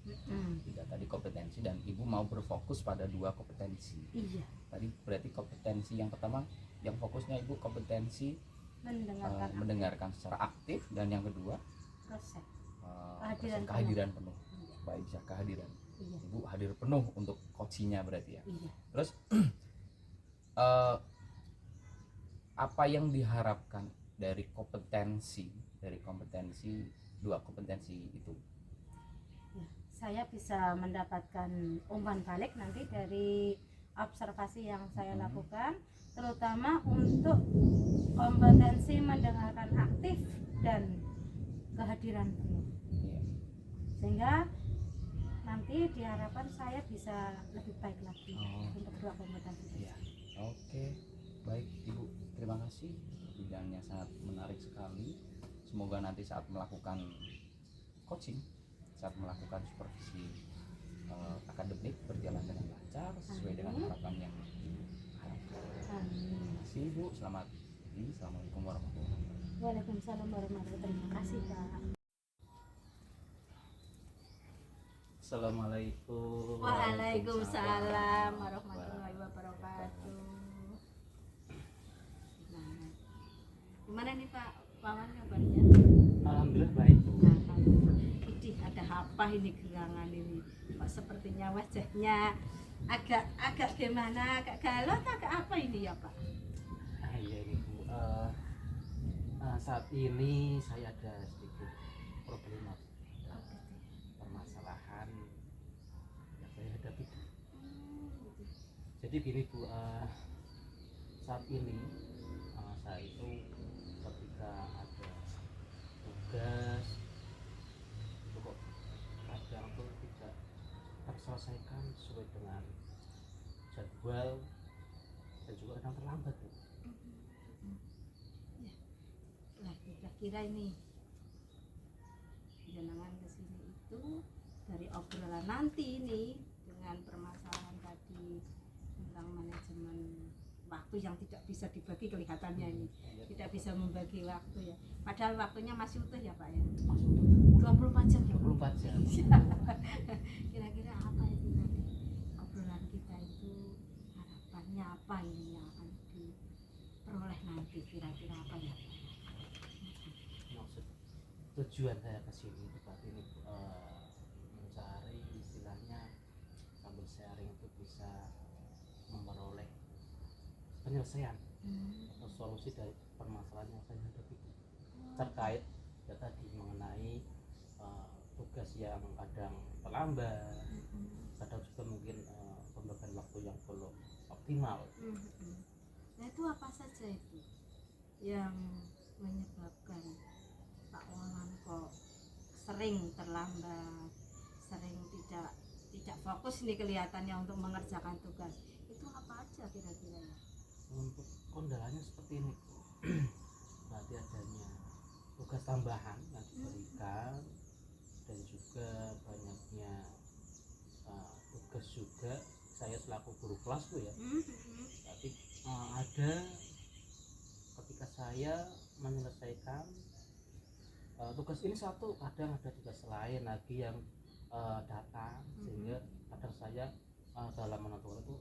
Speaker 3: 3 tadi kompetensi, dan Ibu mau berfokus pada 2 kompetensi.
Speaker 1: Iya.
Speaker 3: Tadi berarti kompetensi yang pertama, yang fokusnya Ibu kompetensi mendengarkan secara aktif, dan yang kedua
Speaker 1: proses
Speaker 3: kehadiran penuh. Baik, bisa kehadiran.
Speaker 1: Iya.
Speaker 3: Ibu hadir penuh untuk coachingnya berarti ya.
Speaker 1: Iya.
Speaker 3: Terus apa yang diharapkan dari kompetensi 2 kompetensi itu?
Speaker 1: Ya, saya bisa mendapatkan umpan balik nanti dari observasi yang saya lakukan, terutama untuk kompetensi mendengarkan aktif dan kehadiran penuh.
Speaker 3: Iya.
Speaker 1: Sehingga nanti diharapkan saya bisa lebih baik lagi untuk 2 kompetensi.
Speaker 3: Iya. Oke, baik Ibu, terima kasih. Bidangnya sangat menarik sekali. Semoga nanti saat melakukan coaching, saat melakukan supervisi akademik berjalan dengan lancar sesuai dengan harapan yang Ibu harapkan. Terima kasih Ibu, selamat pagi. Assalamualaikum warahmatullahi wabarakatuh.
Speaker 1: Waalaikumsalam warahmatullahi wabarakatuh. Terima kasih Pak.
Speaker 2: Assalamualaikum.
Speaker 1: Waalaikumsalam warahmatullahi wabarakatuh. Gimana nih Pak Wawan kabarnya?
Speaker 2: Alhamdulillah baik.
Speaker 1: Alhamdulillah. apa ini gerangan ini? Kok sepertinya wajahnya agak gimana, agak galau atau agak apa ini ya Pak?
Speaker 2: Iya ini Bu, saat ini saya ada sedikit problem, permasalahan yang saya hadapi. Jadi gini Bu, saat ini saya itu ketika ada tugas itu kok kadang tuh tidak terselesaikan sesuai dengan jadwal dan juga kadang terlambat Bu.
Speaker 1: Nah, kira-kira ini jenengan kesini itu dari obrolan nanti ini dengan permasalahan tadi tentang manajemen waktu yang tidak bisa dibagi, kelihatannya ini tidak bisa membagi waktu ya, padahal waktunya masih utuh ya Pak ya,
Speaker 2: Masuk
Speaker 1: 24 jam ya,
Speaker 2: 24 jam.
Speaker 1: kira-kira apa itu tadi obrolan kita itu, harapannya apa ini yang akan diperoleh nanti, kira-kira apa ya?
Speaker 2: Maksud tujuan saya ke sini itu tadi ini mencari istilahnya sambil sharing itu bisa memperoleh penyelesaian atau solusi dari permasalahan yang saya hadapi terkait ya tadi mengenai tugas yang kadang terlambat, kadang juga mungkin pembagian waktu yang belum optimal.
Speaker 1: Nah itu apa saja itu yang menyebabkan Pak Wawan kok sering terlambat, sering tidak fokus nih kelihatannya untuk mengerjakan tugas, itu apa aja kira-kira ya?
Speaker 2: Untuk kendalanya seperti ini berarti adanya tugas tambahan yang diberikan dan juga banyaknya tugas juga saya selaku guru kelas Bu ya, tapi ada ketika saya menyelesaikan tugas ini satu, kadang ada tugas lain lagi yang datang sehingga kadang saya dalam menentukan itu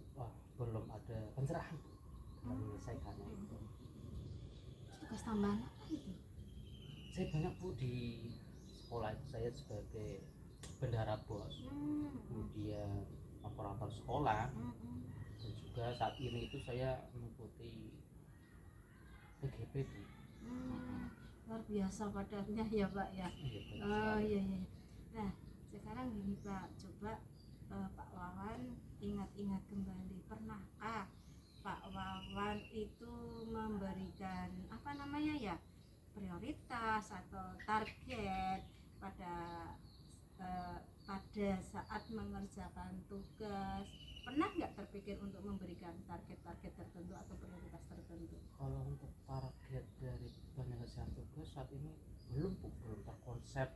Speaker 2: belum ada pencerahan dalam menyelesaikannya itu.
Speaker 1: Tugas tambahan apa itu?
Speaker 2: Saya banyak Bu di sekolah itu saya sebagai bendahara BOS, kemudian operator sekolah, dan juga saat ini itu saya mengikuti PGP Bu.
Speaker 1: Luar biasa padatnya ya Pak ya. Oh iya iya. Nah sekarang gini Pak, coba Pak Wawan ingat-ingat kembali, pernahkah Pak Wawan itu memberikan apa namanya ya, prioritas atau target pada saat mengerjakan tugas, pernah nggak terpikir untuk memberikan target-target tertentu atau prioritas tertentu?
Speaker 2: Kalau untuk target dari penyelesaian tugas saat ini belum terkonsep.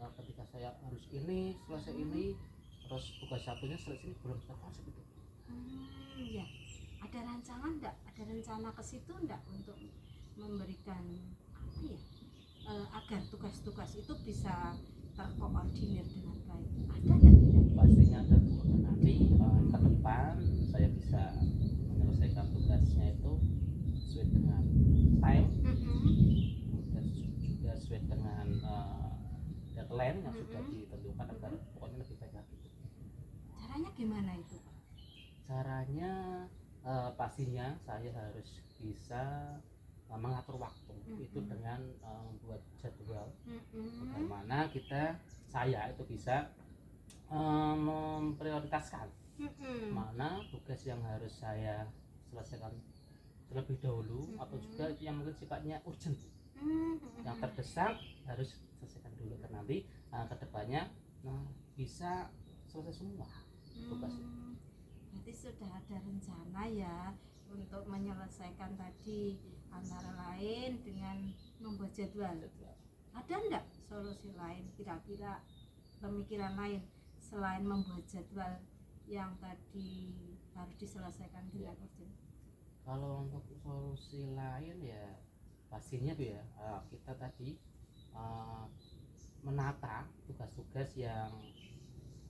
Speaker 2: Ketika saya harus ini selesai ini, terus tugas satunya selesai ini, belum terkonsep itu.
Speaker 1: Ya, ada rancangan enggak? Ada rencana ke situ enggak untuk memberikan apa ya? Agar tugas-tugas itu bisa terkoordinir dengan baik. Ada enggak kira-kira?
Speaker 2: Pastinya ada Bu. Nanti ke depan saya bisa menyelesaikan tugasnya itu sesuai dengan time, kemudian juga sesuai dengan deadline yang sudah ditentukan agar pokoknya lebih baik lagi.
Speaker 1: Caranya gimana itu Pak?
Speaker 2: Caranya pastinya saya harus bisa mengatur waktu itu dengan membuat jadwal bagaimana saya itu bisa memprioritaskan mana tugas yang harus saya selesaikan terlebih dahulu atau juga yang mungkin sifatnya urgent, yang terdesak harus selesaikan dulu karena nanti kedepannya bisa selesai semua tugas.
Speaker 1: Berarti sudah ada rencana ya untuk menyelesaikan tadi, antara lain dengan membuat jadwal. Ada enggak solusi lain, kira-kira pemikiran lain selain membuat jadwal yang tadi harus diselesaikan dengan urgent?
Speaker 2: Kalau untuk solusi lain ya pastinya tuh ya kita tadi menata tugas-tugas yang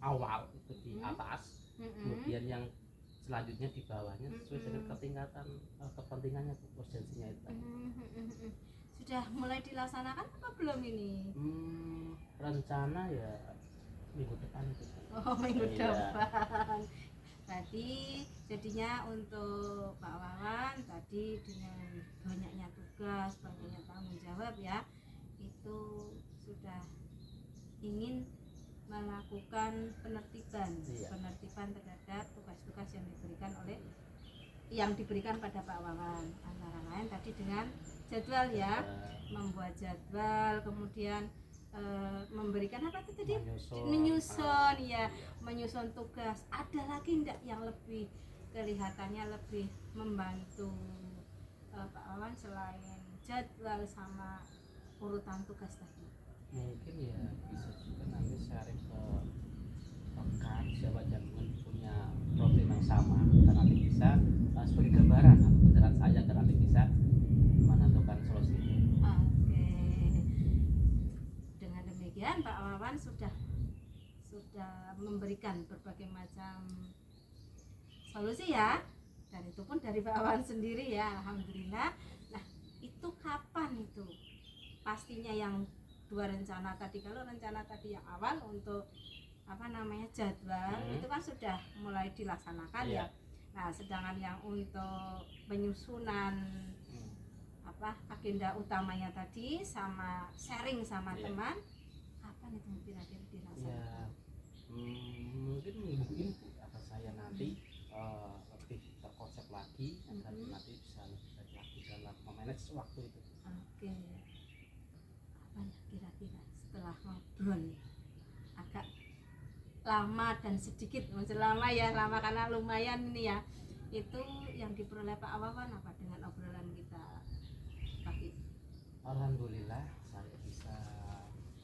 Speaker 2: awal itu di atas, kemudian yang selanjutnya di bawahnya sesuai dengan ketingkatan kepentingannya, urgensinya itu.
Speaker 1: Sudah mulai dilaksanakan apa belum ini?
Speaker 2: Rencana ya minggu depan itu.
Speaker 1: Oh, minggu
Speaker 2: Iya.
Speaker 1: depan. Tadi jadinya untuk Pak Wawan tadi dengan banyaknya tugas, banyaknya tanggung jawab ya, itu sudah ingin melakukan penertiban,
Speaker 2: Iya.
Speaker 1: penertiban terhadap tugas-tugas yang diberikan pada Pak Wawan, antara lain tadi dengan jadwal ya, membuat jadwal, kemudian memberikan apa itu tadi, menyusun ya, menyusun tugas. Ada lagi enggak yang lebih kelihatannya lebih membantu Pak Wawan selain jadwal sama urutan tugas tadi?
Speaker 2: Mungkin ya bisa juga nanti sharing ke rekan sahabat yang punya problem yang sama, dan nanti bisa sebagai gambaran atau pencerahan saya, dan nanti bisa menentukan solusi.
Speaker 1: Oke, dengan demikian Pak Wawan sudah memberikan berbagai macam solusi ya, dan itu pun dari Pak Wawan sendiri ya, alhamdulillah. Nah, itu kapan itu pastinya yang dua rencana tadi? Kalau rencana tadi yang awal untuk apa namanya jadwal itu kan sudah mulai dilaksanakan ya. Nah, sedangkan yang untuk penyusunan apa agenda utamanya tadi sama sharing sama teman, kapan itu kira-kira dilaksanakan?
Speaker 2: Mungkin minggu ini apa saya nanti lebih terkonsep lagi, agar nanti bisa lebih baik lagi dalam memanage waktu itu.
Speaker 1: Oke, kapan kira-kira setelah ngobrol agak lama dan sedikit, maksud lama ya, lama karena lumayan ini ya, itu yang diperoleh Pak Wawan apa dengan obrolan kita pagi?
Speaker 2: Alhamdulillah saya bisa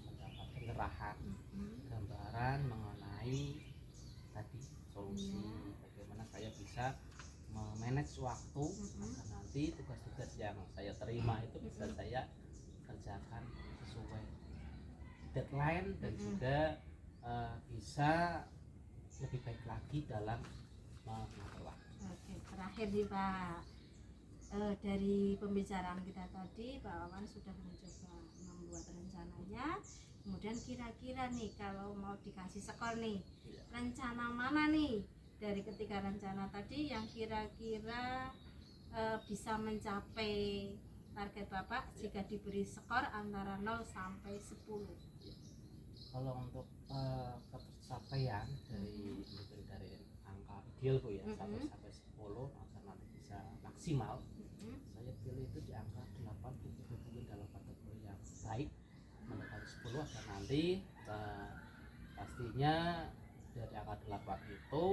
Speaker 2: mendapat pencerahan, gambaran mengenai tadi solusi bagaimana saya bisa memanage waktu agar nanti tugas-tugas yang saya terima itu bisa saya kerjakan sesuai deadline, dan juga bisa lebih baik lagi dalam mengatur waktu.
Speaker 1: Oke, terakhir nih Pak, dari pembicaraan kita tadi Pak Wawan sudah mencoba membuat rencananya, kemudian kira-kira nih kalau mau dikasih skor nih, rencana mana nih dari ketiga rencana tadi yang kira-kira bisa mencapai target Bapak jika diberi skor antara 0 sampai 10?
Speaker 2: Kalau untuk pencapaian dari angka ideal Bu ya, 1 sampai 10 agar nanti bisa maksimal, saya pilih itu di angka 8, mungkin dalam kategori yang baik, mendekati 10 agar nanti pastinya dari angka 8 itu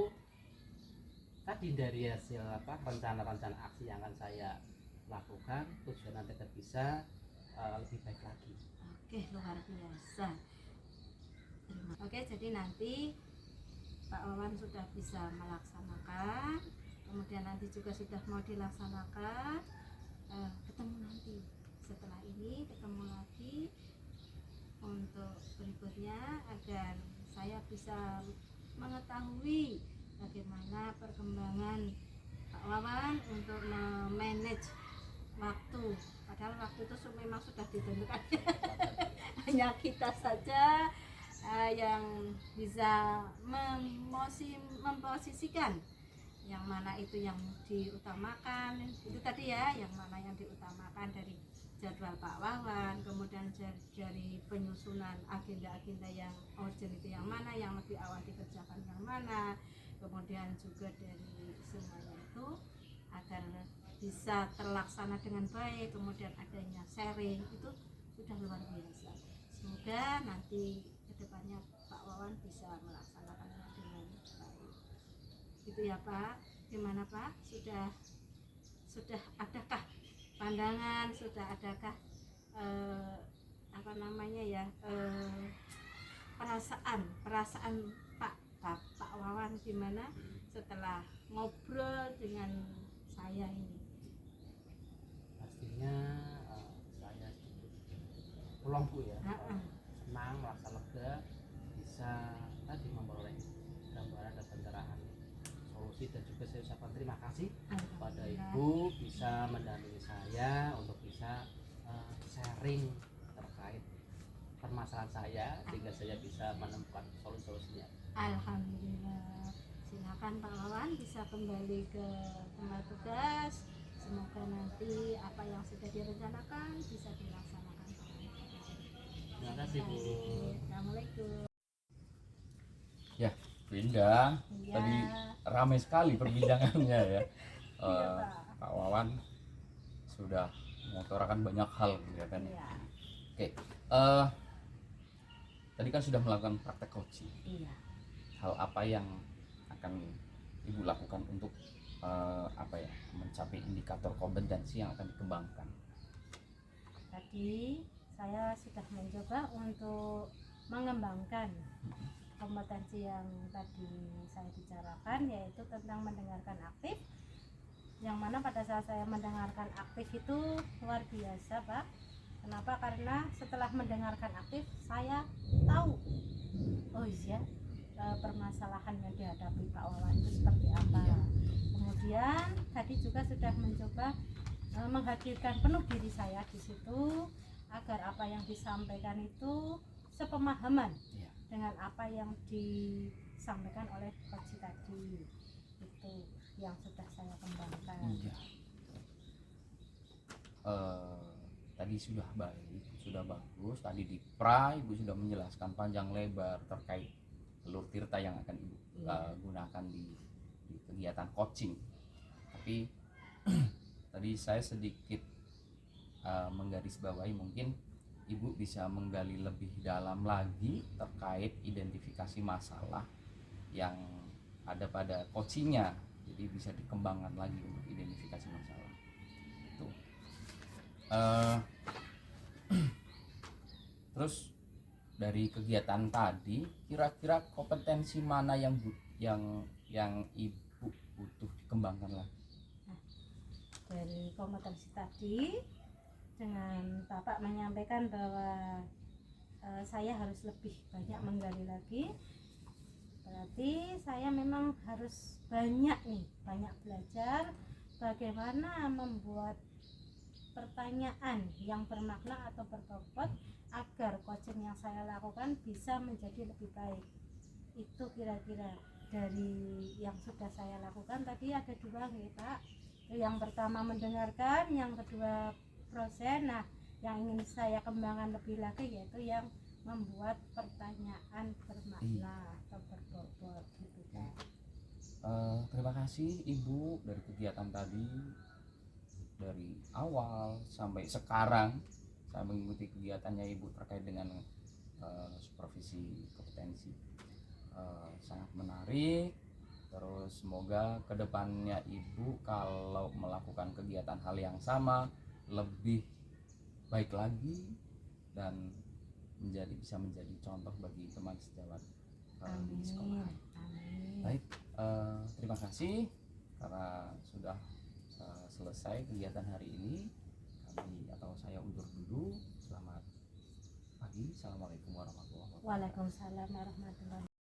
Speaker 2: tadi dari hasil rencana-rencana aksi yang akan saya lakukan, tujuan nanti akan bisa lebih baik lagi.
Speaker 1: Oke, luar biasa. Oke, jadi nanti Pak Wawan sudah bisa melaksanakan, kemudian nanti juga sudah mau dilaksanakan, ketemu nanti setelah ini, ketemu lagi untuk berikutnya agar saya bisa mengetahui bagaimana perkembangan Pak Wawan untuk memanage waktu, padahal waktu itu memang sudah ditentukan hanya kita saja yang bisa memposisikan yang mana itu yang diutamakan, itu tadi ya, yang mana yang diutamakan dari jadwal Pak Wawan, kemudian dari penyusunan agenda-agenda yang urgent itu yang mana, yang lebih awal dikerjakan yang mana, kemudian juga dari semuanya itu agar bisa terlaksana dengan baik, kemudian adanya sharing, itu sudah luar biasa. Semoga nanti kedepannya Pak Wawan bisa melaksanakannya dengan baik. Itu ya Pak. Gimana Pak? Sudah adakah pandangan? Sudah adakah apa namanya ya, perasaan Pak Wawan gimana setelah ngobrol dengan saya ini?
Speaker 2: Pastinya saya pulang Bu ya, senang, merasa lega, bisa tadi memperoleh gambaran dan pencerahan solusi, dan juga saya ucapkan terima kasih kepada Ibu bisa mendampingi saya untuk bisa sharing terkait permasalahan saya sehingga saya bisa menemukan solusinya.
Speaker 1: Alhamdulillah. Silakan Pak Wawan bisa kembali ke tempat tugas. Semoga nanti apa yang sudah direncanakan bisa dilaksanakan.
Speaker 2: Terima kasih Bu.
Speaker 1: Assalamualaikum.
Speaker 3: Ya, Winda,
Speaker 1: Iya.
Speaker 3: tadi ramai sekali perbincangannya ya.
Speaker 1: Iya,
Speaker 3: Pak Wawan sudah mengutarakan banyak hal ya kan.
Speaker 1: Iya.
Speaker 3: Oke, tadi kan sudah melakukan praktek coaching.
Speaker 1: Iya.
Speaker 3: Hal apa yang akan Ibu lakukan untuk mencapai indikator kompetensi yang akan dikembangkan?
Speaker 1: Tadi saya sudah mencoba untuk mengembangkan kompetensi yang tadi saya bicarakan, yaitu tentang mendengarkan aktif, yang mana pada saat saya mendengarkan aktif itu luar biasa Pak. Kenapa? Karena setelah mendengarkan aktif saya tahu, oh iya, permasalahan yang dihadapi Pak Wawan itu seperti apa. Kemudian tadi juga sudah mencoba menghadirkan penuh diri saya di situ agar apa yang disampaikan itu sepemahaman dengan apa yang disampaikan oleh coach tadi. Itu yang sudah saya kembangkan.
Speaker 3: Tadi sudah baik, sudah bagus. Tadi di pra Ibu sudah menjelaskan panjang lebar terkait telur tirta yang akan Ibu gunakan di kegiatan coaching. Tapi tadi saya sedikit menggarisbawahi, mungkin Ibu bisa menggali lebih dalam lagi terkait identifikasi masalah yang ada pada coachingnya. Jadi bisa dikembangkan lagi untuk identifikasi masalah itu. Terus dari kegiatan tadi, kira-kira kompetensi mana yang Ibu butuh dikembangkan lagi?
Speaker 1: Dari kompetensi tadi, dengan Bapak menyampaikan bahwa saya harus lebih banyak menggali lagi, berarti saya memang harus banyak belajar bagaimana membuat pertanyaan yang bermakna atau berbobot agar coaching yang saya lakukan bisa menjadi lebih baik. Itu kira-kira dari yang sudah saya lakukan tadi ada dua nih Pak. Yang pertama mendengarkan, yang kedua proses. Nah, yang ingin saya kembangkan lebih lagi yaitu yang membuat pertanyaan bermakna atau berbobot gitu Pak.
Speaker 3: Terima kasih Ibu dari kegiatan tadi, dari awal sampai sekarang saya mengikuti kegiatannya Ibu terkait dengan supervisi kompetensi. Sangat menarik. Terus semoga kedepannya Ibu kalau melakukan kegiatan hal yang sama lebih baik lagi dan bisa menjadi contoh bagi teman sejawat di sekolah. Baik, terima kasih karena sudah selesai kegiatan hari ini. Saya undur dulu. Selamat pagi. Assalamualaikum warahmatullahi wabarakatuh.
Speaker 1: Waalaikumsalam warahmatullahi wabarakatuh.